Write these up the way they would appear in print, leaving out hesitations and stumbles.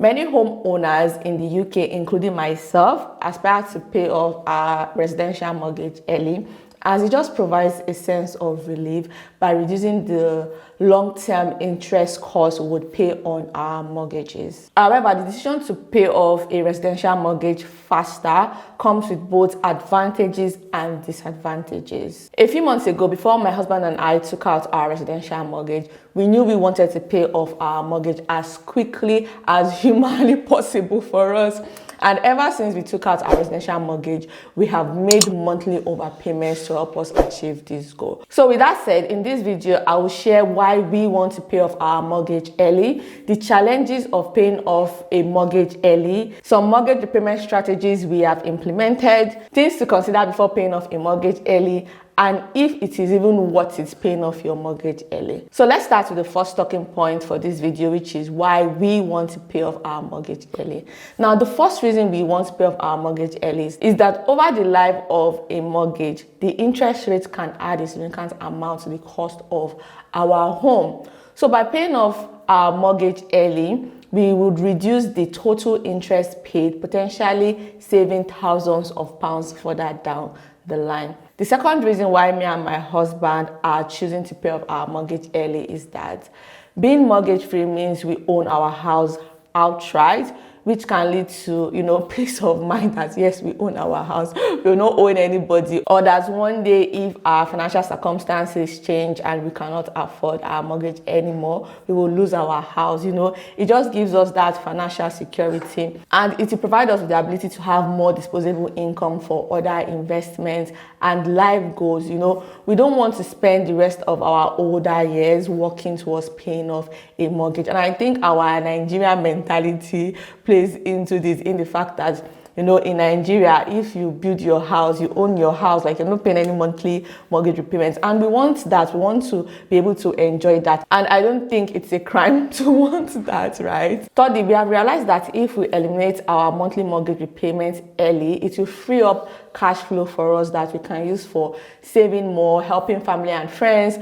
Many homeowners in the UK, including myself, aspire to pay off our residential mortgage early, as it just provides a sense of relief by reducing the long-term interest costs we would pay on our mortgages. However, the decision to pay off a residential mortgage faster comes with both advantages and disadvantages. A few months ago, before my husband and I took out our residential mortgage, we knew we wanted to pay off our mortgage as quickly as humanly possible for us. And ever since we took out our residential mortgage, we have made monthly overpayments to help us achieve this goal. So with that said, in this video, I will share why we want to pay off our mortgage early, the challenges of paying off a mortgage early, some mortgage repayment strategies we have implemented, things to consider before paying off a mortgage early, and if it is even worth it paying off your mortgage early. So let's start with the first talking point for this video, which is why we want to pay off our mortgage early. Now, the first reason we want to pay off our mortgage early is that over the life of a mortgage, the interest rate can add a significant amount to the cost of our home. So by paying off our mortgage early, we would reduce the total interest paid, potentially saving thousands of pounds further down the line. The second reason why me and my husband are choosing to pay off our mortgage early is that being mortgage free means we own our house outright, which can lead to, peace of mind that yes, we own our house, we will not owe anybody, or that one day if our financial circumstances change and we cannot afford our mortgage anymore, we will lose our house. It just gives us that financial security, and it will provide us with the ability to have more disposable income for other investments and life goals. We don't want to spend the rest of our older years working towards paying off a mortgage. And I think our Nigerian mentality plays into this, in the fact that in Nigeria, if you build your house, you own your house, like you're not paying any monthly mortgage repayments. And we want that. We want to be able to enjoy that. And I don't think it's a crime to want that, right? Thirdly, we have realized that if we eliminate our monthly mortgage repayments early, it will free up cash flow for us that we can use for saving more, helping family and friends,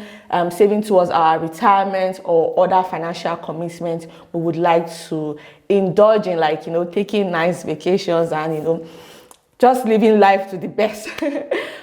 saving towards our retirement or other financial commitments we would like to indulge in, like taking nice vacations and just living life to the best.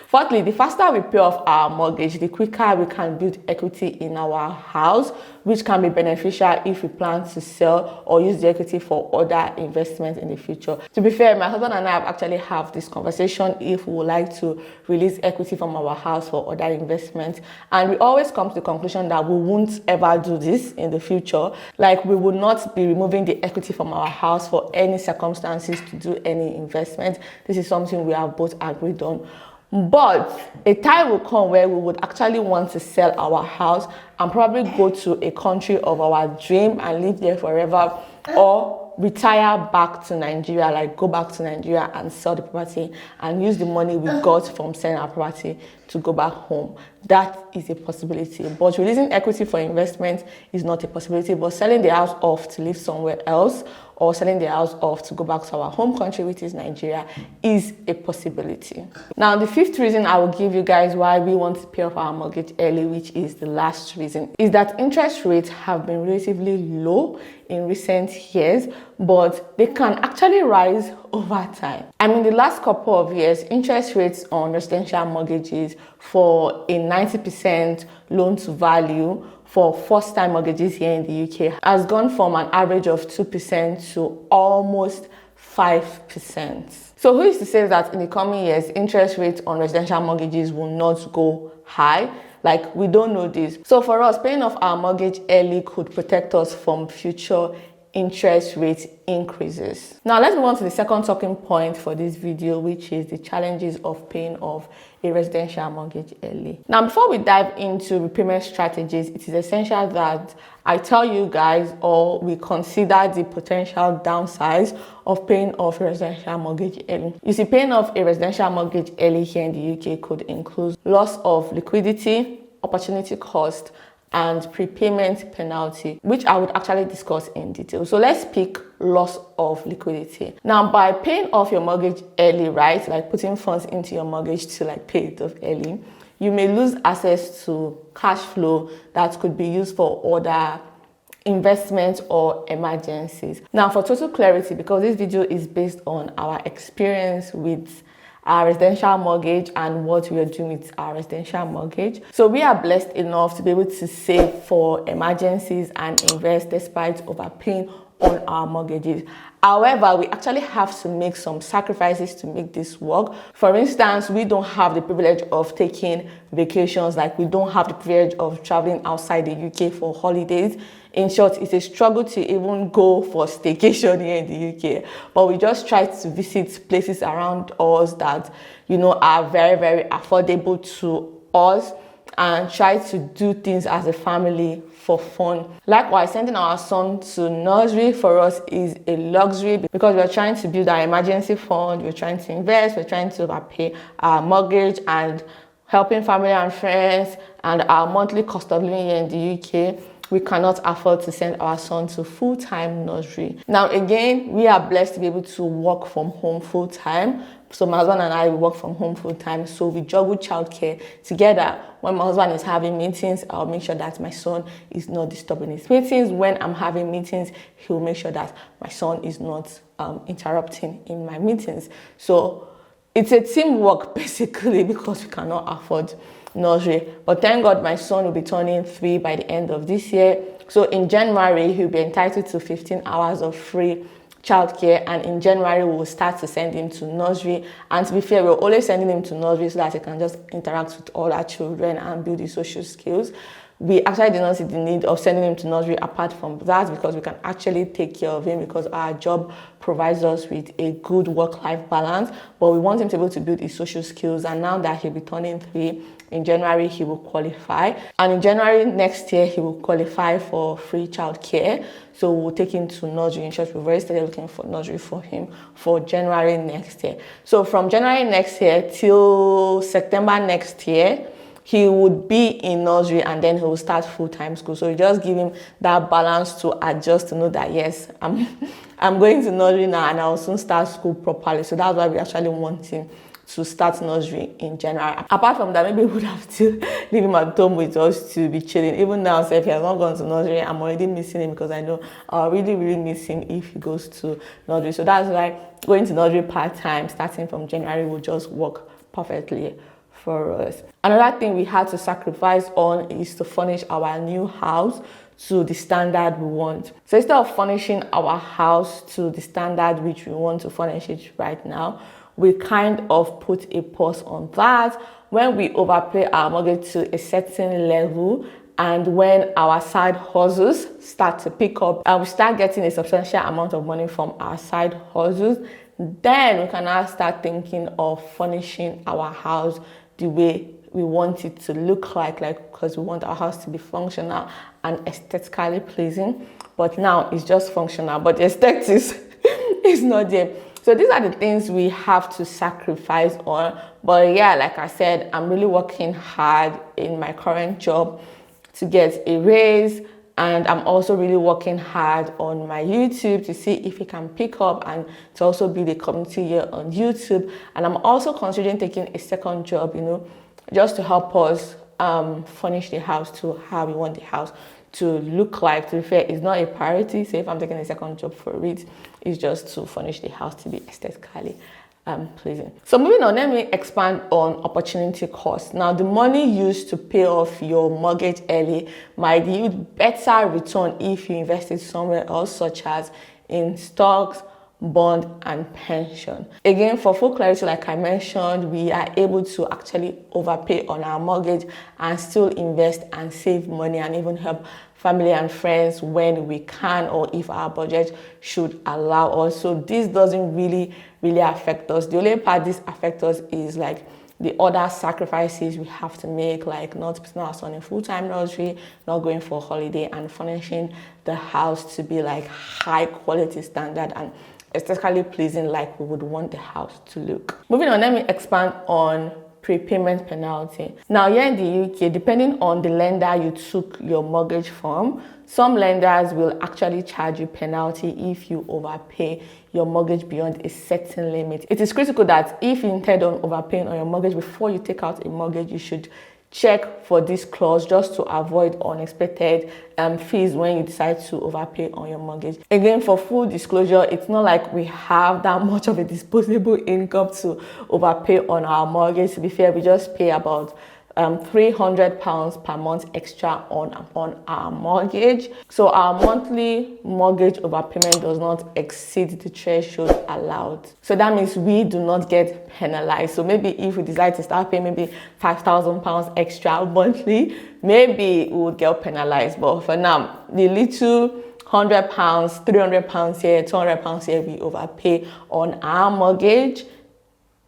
Fourthly, the faster we pay off our mortgage, the quicker we can build equity in our house, which can be beneficial if we plan to sell or use the equity for other investments in the future. To be fair, my husband and I have actually had this conversation if we would like to release equity from our house for other investments. And we always come to the conclusion that we won't ever do this in the future. Like, we will not be removing the equity from our house for any circumstances to do any investment. This is something we have both agreed on. But a time will come where we would actually want to sell our house and probably go to a country of our dream and live there forever, or retire back to Nigeria, like go back to Nigeria and sell the property and use the money we got from selling our property to go back home. That is a possibility. But releasing equity for investment is not a possibility. But selling the house off to live somewhere else, or selling the house off to go back to our home country, which is Nigeria, is a possibility. Now, the fifth reason I will give you guys why we want to pay off our mortgage early, which is the last reason, is that interest rates have been relatively low in recent years, but they can actually rise over time. In the last couple of years, interest rates on residential mortgages for a 90% loan to value for first-time mortgages here in the UK has gone from an average of 2% to almost 5%. So who is to say that in the coming years, interest rates on residential mortgages will not go high? Like, we don't know this. So for us, paying off our mortgage early could protect us from future interest rate increases. Now let's move on to the second talking point for this video, which is the challenges of paying off a residential mortgage early. Now, before we dive into repayment strategies, it is essential that I tell you guys, or we consider the potential downsides of paying off a residential mortgage early. You see, paying off a residential mortgage early here in the UK could include loss of liquidity, opportunity cost, and prepayment penalty, which I would actually discuss in detail. So let's pick loss of liquidity. Now, by paying off your mortgage early, right, like putting funds into your mortgage to pay it off early, you may lose access to cash flow that could be used for other investments or emergencies. Now, for total clarity, because this video is based on our experience with our residential mortgage and what we are doing with our residential mortgage. So we are blessed enough to be able to save for emergencies and invest despite overpaying on our mortgages. However, we actually have to make some sacrifices to make this work. For instance, we don't have the privilege of taking vacations, like we don't have the privilege of traveling outside the UK for holidays. In short, it's a struggle to even go for staycation here in the UK. But we just try to visit places around us that, are very, very affordable to us, and try to do things as a family for fun. Likewise, sending our son to nursery for us is a luxury because we're trying to build our emergency fund, we're trying to invest, we're trying to overpay our mortgage and helping family and friends and our monthly cost of living here in the UK. We cannot afford to send our son to full-time nursery. Now, again, we are blessed to be able to work from home full-time. So my husband and I work from home full-time. So we juggle childcare together. When my husband is having meetings, I'll make sure that my son is not disturbing his meetings. When I'm having meetings, he'll make sure that my son is not interrupting in my meetings. So it's a teamwork basically because we cannot afford nursery. But thank God my son will be turning 3 by the end of this year. So in January, he'll be entitled to 15 hours of free childcare, and in January we will start to send him to nursery. And to be fair, we're always sending him to nursery so that he can just interact with all our children and build his social skills. We actually did not see the need of sending him to nursery apart from that because we can actually take care of him because our job provides us with a good work-life balance. But we want him to be able to build his social skills, and now that he'll be turning 3, in January he will qualify, and in January next year he will qualify for free childcare. So we'll take him to nursery. In short, we've already started looking for nursery for him for January next year. So from January next year till September next year, he would be in nursery and then he will start full-time school. So you just give him that balance to adjust, to know that yes, I'm going to nursery now and I'll soon start school properly. So that's why we actually want him to start nursery in January. Apart from that, maybe we would have to leave him at home with us to be chilling. Even now, so if he has not gone to nursery, I'm already missing him because I know I'll really, really miss him if he goes to nursery. So that's why going to nursery part-time, starting from January, will just work perfectly for us. Another thing we had to sacrifice on is to furnish our new house to the standard we want. So instead of furnishing our house to the standard which we want to furnish it right now, we kind of put a pause on that when we overpay our mortgage to a certain level, and when our side hustles start to pick up and we start getting a substantial amount of money from our side hustles, then we can now start thinking of furnishing our house the way we want it to look like because we want our house to be functional and aesthetically pleasing. But now it's just functional, but the aesthetics is not there. So these are the things we have to sacrifice on. But yeah, like I said, I'm really working hard in my current job to get a raise, and I'm also really working hard on my YouTube to see if it can pick up and to also build a community here on YouTube. And I'm also considering taking a second job, just to help us furnish the house to how we want the house to look like. To be fair, it's not a priority. So if I'm taking a second job for it, it's just to furnish the house to be aesthetically pleasing. So moving on, let me expand on opportunity cost. Now, the money used to pay off your mortgage early might yield better return if you invested somewhere else, such as in stocks, bond, and pension. Again, for full clarity, like I mentioned, we are able to actually overpay on our mortgage and still invest and save money and even help family and friends when we can, or if our budget should allow us. So this doesn't really affect us. The only part this affects us is like the other sacrifices we have to make, like not putting our son in full-time nursery, not going for a holiday, and furnishing the house to be like high quality standard and aesthetically pleasing like we would want the house to look. Moving on, let me expand on prepayment penalty. Now, here in the UK, depending on the lender you took your mortgage from, some lenders will actually charge you penalty if you overpay your mortgage beyond a certain limit. It is critical that if you intend on overpaying on your mortgage before you take out a mortgage, you should check for this clause just to avoid unexpected fees when you decide to overpay on your mortgage. Again, for full disclosure, it's not like we have that much of a disposable income to overpay on our mortgage. To be fair, we just pay about £300 per month extra on our mortgage. So our monthly mortgage overpayment does not exceed the threshold allowed. So that means we do not get penalized. So maybe if we decide to start paying maybe £5,000 extra monthly, maybe we would get penalized. But for now, the little £100, £300 here, £200 here we overpay on our mortgage,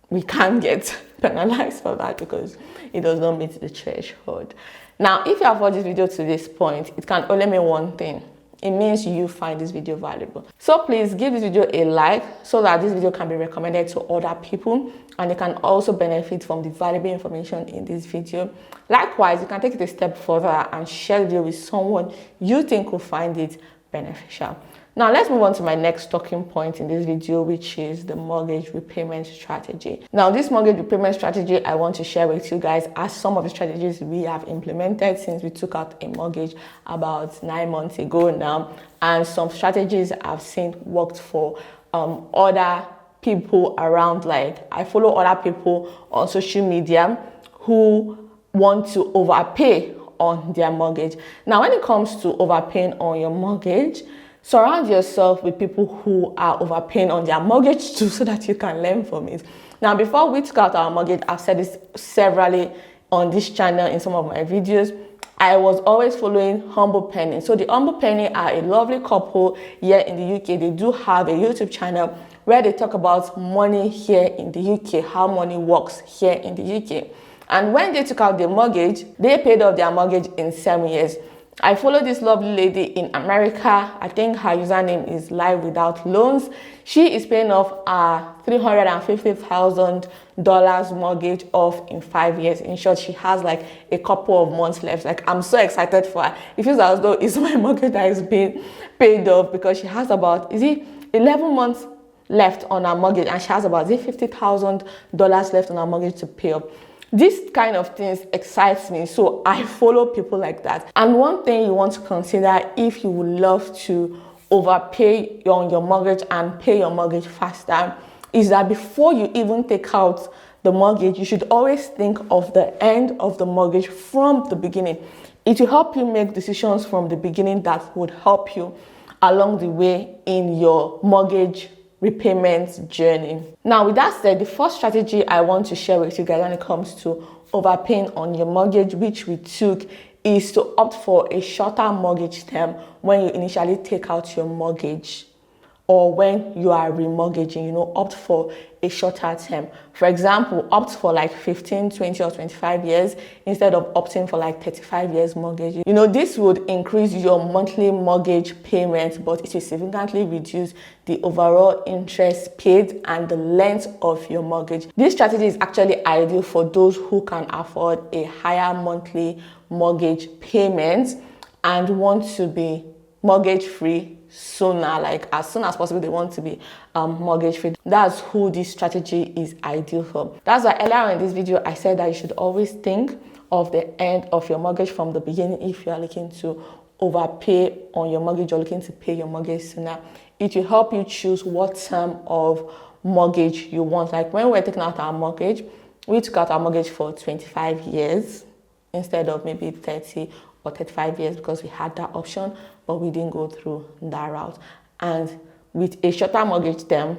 we can't get penalized for that because it does not meet the threshold. Now, if you have watched this video to this point, it can only mean one thing. It means you find this video valuable. So please give this video a like so that this video can be recommended to other people and they can also benefit from the valuable information in this video. Likewise, you can take it a step further and share the video with someone you think will find it beneficial. Now let's move on to my next talking point in this video, which is the mortgage repayment strategy. Now this mortgage repayment strategy I want to share with you guys are some of the strategies we have implemented since we took out a mortgage about 9 months ago now, and some strategies I've seen worked for other people around. Like I follow other people on social media who want to overpay on their mortgage. Now when it comes to overpaying on your mortgage, surround yourself with people who are overpaying on their mortgage too, so that you can learn from it. Now, before we took out our mortgage, I've said this severally on this channel in some of my videos, I was always following Humble Penny. So the Humble Penny are a lovely couple here in the UK. They do have a YouTube channel where they talk about money here in the UK, how money works here in the UK. And when they took out their mortgage, they paid off their mortgage in 7 years. I follow this lovely lady in America. I think her username is Live Without Loans. She is paying off a $350,000 mortgage off in 5 years. In short, she has like a couple of months left. Like, I'm so excited for her. It feels as though it's my mortgage that is being paid off, because she has about, 11 months left on her mortgage, and she has about $50,000 left on her mortgage to pay up. This kind of things excites me, so I follow people like that. And one thing you want to consider if you would love to overpay on your mortgage and pay your mortgage faster is that before you even take out the mortgage, you should always think of the end of the mortgage from the beginning. It will help you make decisions from the beginning that would help you along the way in your mortgage repayment journey. Now, with that said, the first strategy I want to share with you guys when it comes to overpaying on your mortgage, which we took, is to opt for a shorter mortgage term when you initially take out your mortgage, or when you are remortgaging, opt for a shorter term. For example, opt for like 15, 20 or 25 years instead of opting for like 35 years mortgage. This would increase your monthly mortgage payment, but it will significantly reduce the overall interest paid and the length of your mortgage. This strategy is actually ideal for those who can afford a higher monthly mortgage payment and want to be mortgage free sooner, like as soon as possible. They want to be mortgage free. That's who this strategy is ideal for. That's why earlier in this video I said that you should always think of the end of your mortgage from the beginning. If you are looking to overpay on your mortgage or looking to pay your mortgage sooner, it will help you choose what term of mortgage you want. Like when we're taking out our mortgage, we took out our mortgage for 25 years instead of maybe 30 or 35 years because we had that option, but we didn't go through that route. And with a shorter mortgage term,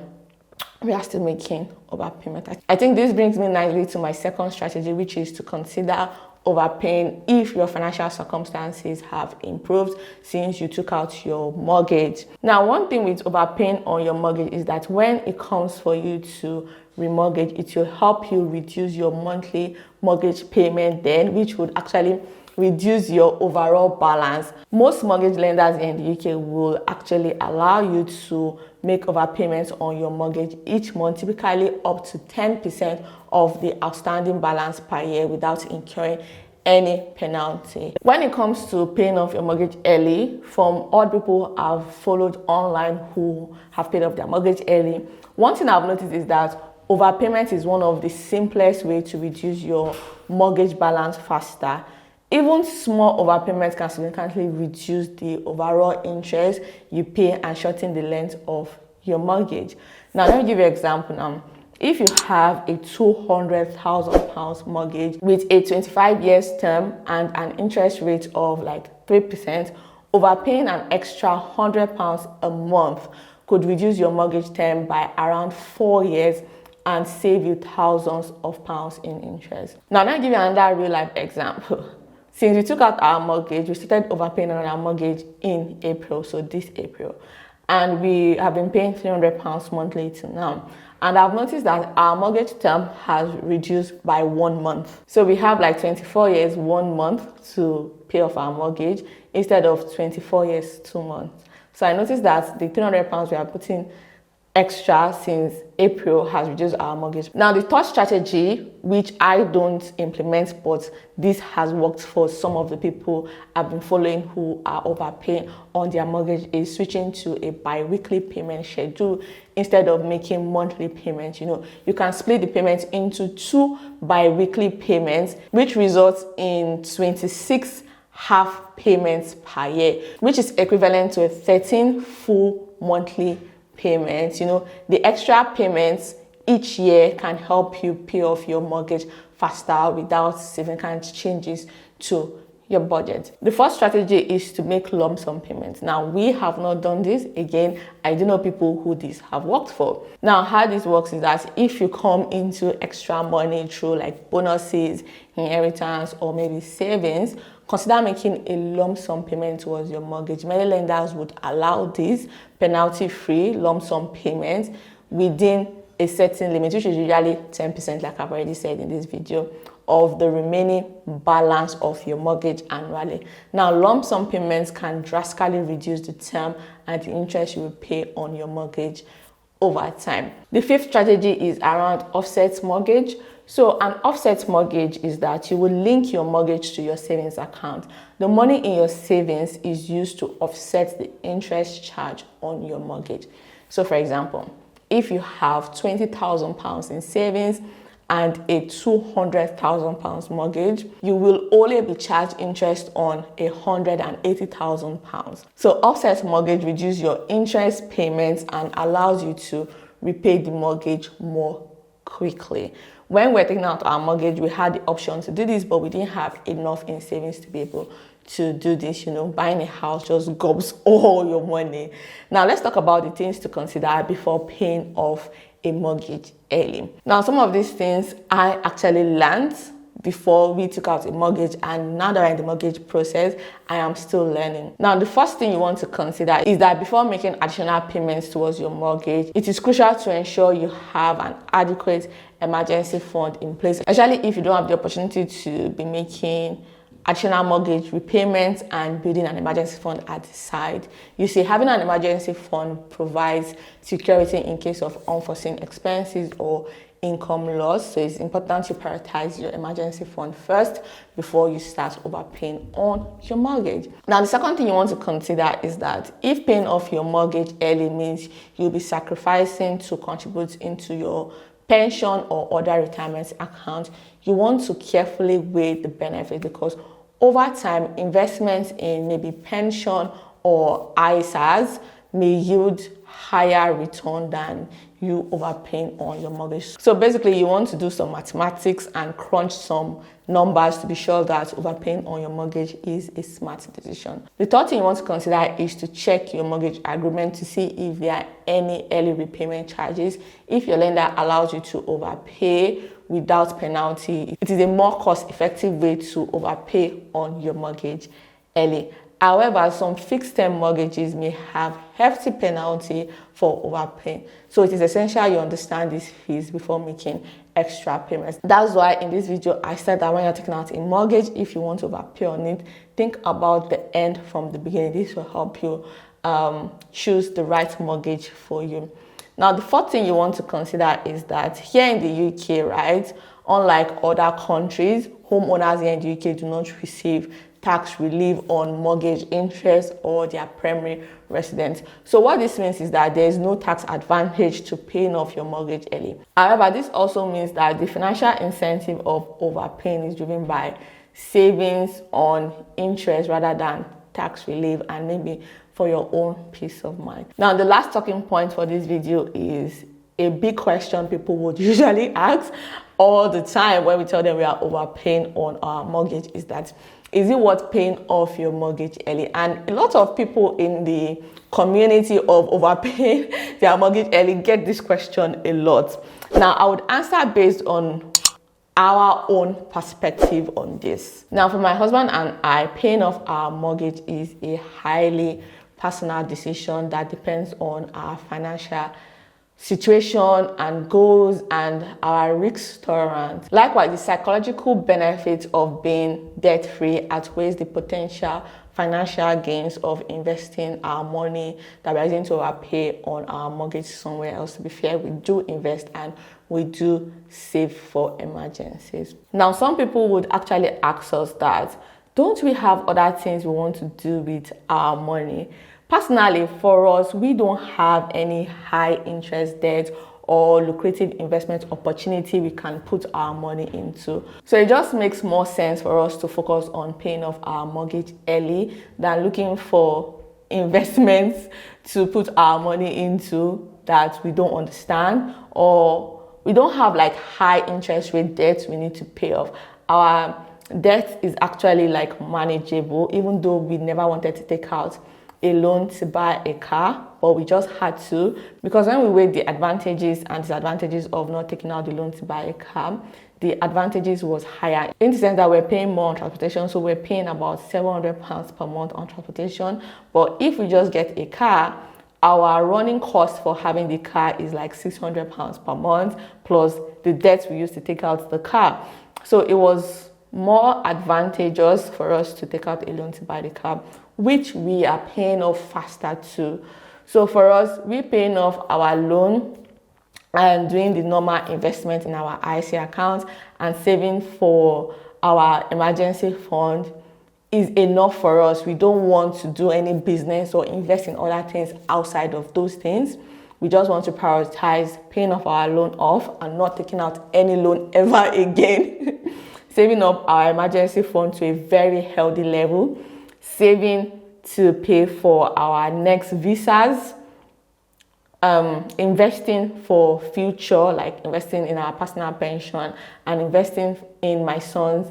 we are still making overpayment. I think this brings me nicely to my second strategy, which is to consider overpaying if your financial circumstances have improved since you took out your mortgage. Now, one thing with overpaying on your mortgage is that when it comes for you to remortgage, it will help you reduce your monthly mortgage payment then, which would actually reduce your overall balance. Most mortgage lenders in the UK will actually allow you to make overpayments on your mortgage each month, typically up to 10% of the outstanding balance per year without incurring any penalty. When it comes to paying off your mortgage early, from all people I've followed online who have paid off their mortgage early, one thing I've noticed is that overpayment is one of the simplest ways to reduce your mortgage balance faster. Even small overpayments can significantly reduce the overall interest you pay and shorten the length of your mortgage. Now, let me give you an example now. If you have a £200,000 mortgage with a 25 years term and an interest rate of like 3%, overpaying an extra £100 a month could reduce your mortgage term by around 4 years and save you thousands of pounds in interest. Now, let me give you another real life example. Since we took out our mortgage, we started overpaying on our mortgage in April, so this April. And we have been paying £300 monthly till now. And I've noticed that our mortgage term has reduced by 1 month. So we have like 24 years, 1 month to pay off our mortgage instead of 24 years, 2 months. So I noticed that the £300 we are putting extra since April has reduced our mortgage. Now, the third strategy, which I don't implement, but this has worked for some of the people I've been following who are overpaying on their mortgage, is switching to a bi-weekly payment schedule instead of making monthly payments. You can split the payments into 2 bi-weekly payments, which results in 26 half payments per year, which is equivalent to a 13 full monthly payments. The extra payments each year can help you pay off your mortgage faster without significant changes to your budget. The first strategy is to make lump sum payments. Now, we have not done this. Again, I do know people who this have worked for. Now, how this works is that if you come into extra money through like bonuses, inheritance, or maybe savings, consider making a lump sum payment towards your mortgage. Many lenders would allow this penalty-free lump sum payments within a certain limit, which is usually 10%, like I've already said in this video, of the remaining balance of your mortgage annually. Now, lump sum payments can drastically reduce the term and the interest you will pay on your mortgage over time. The fifth strategy is around offset mortgage. So an offset mortgage is that you will link your mortgage to your savings account. The money in your savings is used to offset the interest charge on your mortgage. So for example, if you have £20,000 in savings and a £200,000 mortgage, you will only be charged interest on £180,000. So offset mortgage reduces your interest payments and allows you to repay the mortgage more quickly. When we're taking out our mortgage, we had the option to do this, but we didn't have enough in savings to be able to do this. Buying a house just gobs all your money. Now, let's talk about the things to consider before paying off a mortgage early. Now, some of these things I actually learned before we took out a mortgage, and now that I'm in the mortgage process, I am still learning. Now, the first thing you want to consider is that before making additional payments towards your mortgage, it is crucial to ensure you have an adequate emergency fund in place, especially if you don't have the opportunity to be making additional mortgage repayments and building an emergency fund at the side. You see, having an emergency fund provides security in case of unforeseen expenses or income loss. So it's important to prioritize your emergency fund first before you start overpaying on your mortgage. Now, the second thing you want to consider is that if paying off your mortgage early means you'll be sacrificing to contribute into your pension or other retirement account, you want to carefully weigh the benefits, because over time, investments in maybe pension or ISAs may yield higher return than you overpaying on your mortgage. So basically, you want to do some mathematics and crunch some numbers to be sure that overpaying on your mortgage is a smart decision. The third thing you want to consider is to check your mortgage agreement to see if there are any early repayment charges. If your lender allows you to overpay without penalty, it is a more cost-effective way to overpay on your mortgage early. However, some fixed-term mortgages may have hefty penalty for overpaying. So it is essential you understand these fees before making extra payments. That's why in this video, I said that when you're taking out a mortgage, if you want to overpay on it, think about the end from the beginning. This will help you choose the right mortgage for you. Now, the fourth thing you want to consider is that here in the UK, right, unlike other countries, homeowners here in the UK do not receive tax relief on mortgage interest or their primary residence. So what this means is that there is no tax advantage to paying off your mortgage early. However, this also means that the financial incentive of overpaying is driven by savings on interest rather than tax relief, and maybe for your own peace of mind. Now, the last talking point for this video is a big question people would usually ask all the time when we tell them we are overpaying on our mortgage is that, is it worth paying off your mortgage early? And a lot of people in the community of overpaying their mortgage early get this question a lot. Now, I would answer based on our own perspective on this. Now, for my husband and I, paying off our mortgage is a highly personal decision that depends on our financial situation and goals and our risk tolerance. Likewise, the psychological benefits of being debt-free outweighs the potential financial gains of investing our money that we're using to overpay on our mortgage somewhere else. To be fair, we do invest and we do save for emergencies. Now, some people would actually ask us that, don't we have other things we want to do with our money? Personally, for us, we don't have any high interest debt or lucrative investment opportunity we can put our money into. So it just makes more sense for us to focus on paying off our mortgage early than looking for investments to put our money into that we don't understand, or we don't have like high interest rate debt we need to pay off. Our debt is actually like manageable, even though we never wanted to take out a loan to buy a car, but we just had to, because when we weigh the advantages and disadvantages of not taking out the loan to buy a car, the advantages was higher in the sense that we're paying more on transportation. So we're paying about £700 per month on transportation. But if we just get a car, our running cost for having the car is like £600 per month plus the debt we used to take out the car. So it was more advantageous for us to take out a loan to buy the car, which we are paying off faster too. So for us, we paying off our loan and doing the normal investment in our IC account and saving for our emergency fund is enough for us. We don't want to do any business or invest in other things outside of those things. We just want to prioritize paying off our loan off and not taking out any loan ever again. Saving up our emergency fund to a very healthy level, saving to pay for our next visas, investing for future, like investing in our personal pension and investing in my son's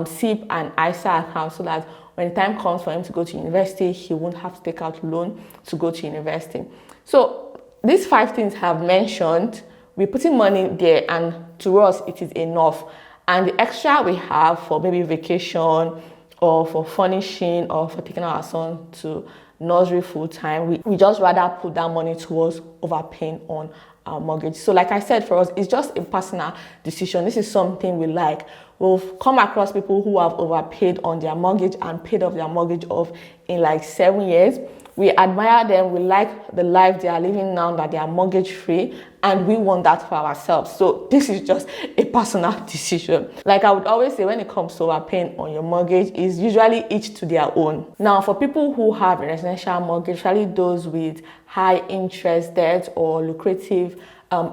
SIP and ISA account, so that when the time comes for him to go to university, he won't have to take out loan to go to university. So these 5 things I've mentioned, we're putting money there, and to us it is enough. And the extra we have for maybe vacation or for furnishing or for taking our son to nursery full time, we just rather put that money towards overpaying on our mortgage. So like I said, for us, it's just a personal decision. This is something we like. We've come across people who have overpaid on their mortgage and paid off their mortgage off in like 7 years. We admire them. We like the life they are living now, that they are mortgage free, and we want that for ourselves. So this is just a personal decision. Like I would always say, when it comes to overpaying on your mortgage, is usually each to their own. Now, for people who have a residential mortgage, especially those with high interest debt or lucrative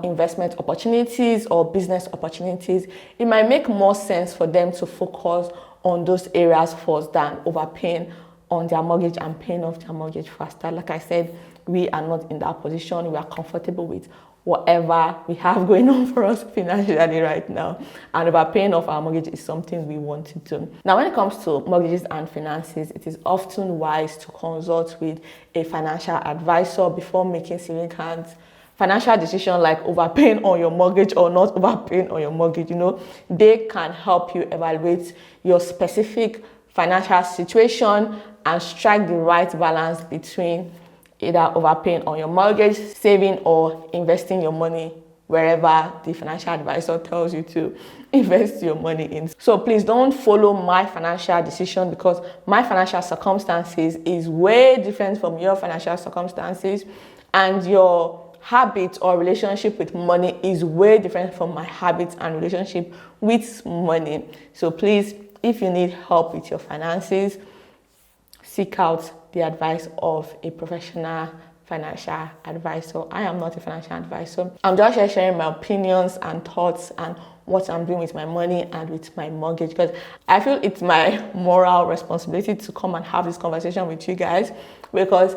investment opportunities or business opportunities, it might make more sense for them to focus on those areas first than overpaying on their mortgage and paying off their mortgage faster. Like I said, we are not in that position. We are comfortable with whatever we have going on for us financially right now, and overpaying off our mortgage is something we want to do. Now, when it comes to mortgages and finances, it is often wise to consult with a financial advisor before making significant financial decision like overpaying on your mortgage or not overpaying on your mortgage. You know, they can help you evaluate your specific financial situation and strike the right balance between either overpaying on your mortgage, saving, or investing your money wherever the financial advisor tells you to invest your money in. So please don't follow my financial decision, because my financial circumstances is way different from your financial circumstances, and your habit or relationship with money is way different from my habits and relationship with money. So please, if you need help with your finances, seek out the advice of a professional financial advisor. I am not a financial advisor. I'm just here sharing my opinions and thoughts and what I'm doing with my money and with my mortgage, because I feel it's my moral responsibility to come and have this conversation with you guys, because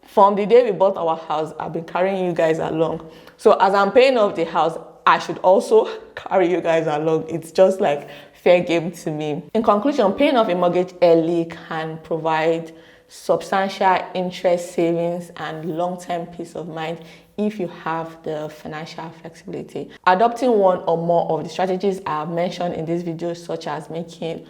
from the day we bought our house, I've been carrying you guys along. So as I'm paying off the house, I should also carry you guys along. It's just like fair game to me. In conclusion, paying off a mortgage early can provide substantial interest savings and long-term peace of mind if you have the financial flexibility. Adopting one or more of the strategies I have mentioned in this video, such as making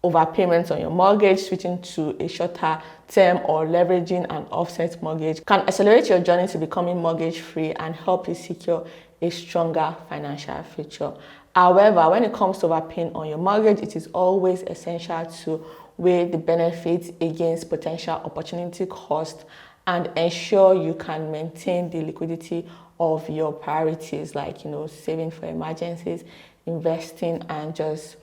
overpayments on your mortgage, switching to a shorter term, or leveraging an offset mortgage, can accelerate your journey to becoming mortgage free and help you secure a stronger financial future. However, when it comes to overpaying on your mortgage, it is always essential to weigh the benefits against potential opportunity cost and ensure you can maintain the liquidity of your priorities, like saving for emergencies, investing, and just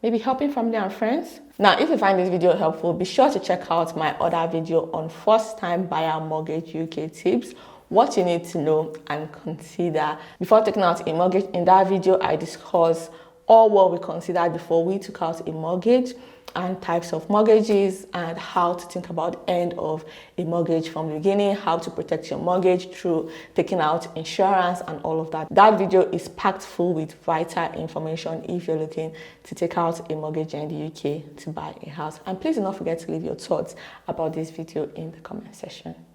maybe helping family and friends. Now, if you find this video helpful, be sure to check out my other video on first-time buyer mortgage UK tips, what you need to know and consider before taking out a mortgage. In that video, I discuss all what we considered before we took out a mortgage, and types of mortgages, and how to think about the end of a mortgage from the beginning, how to protect your mortgage through taking out insurance and all of that. That video is packed full with vital information if you're looking to take out a mortgage in the UK to buy a house. And please do not forget to leave your thoughts about this video in the comment section.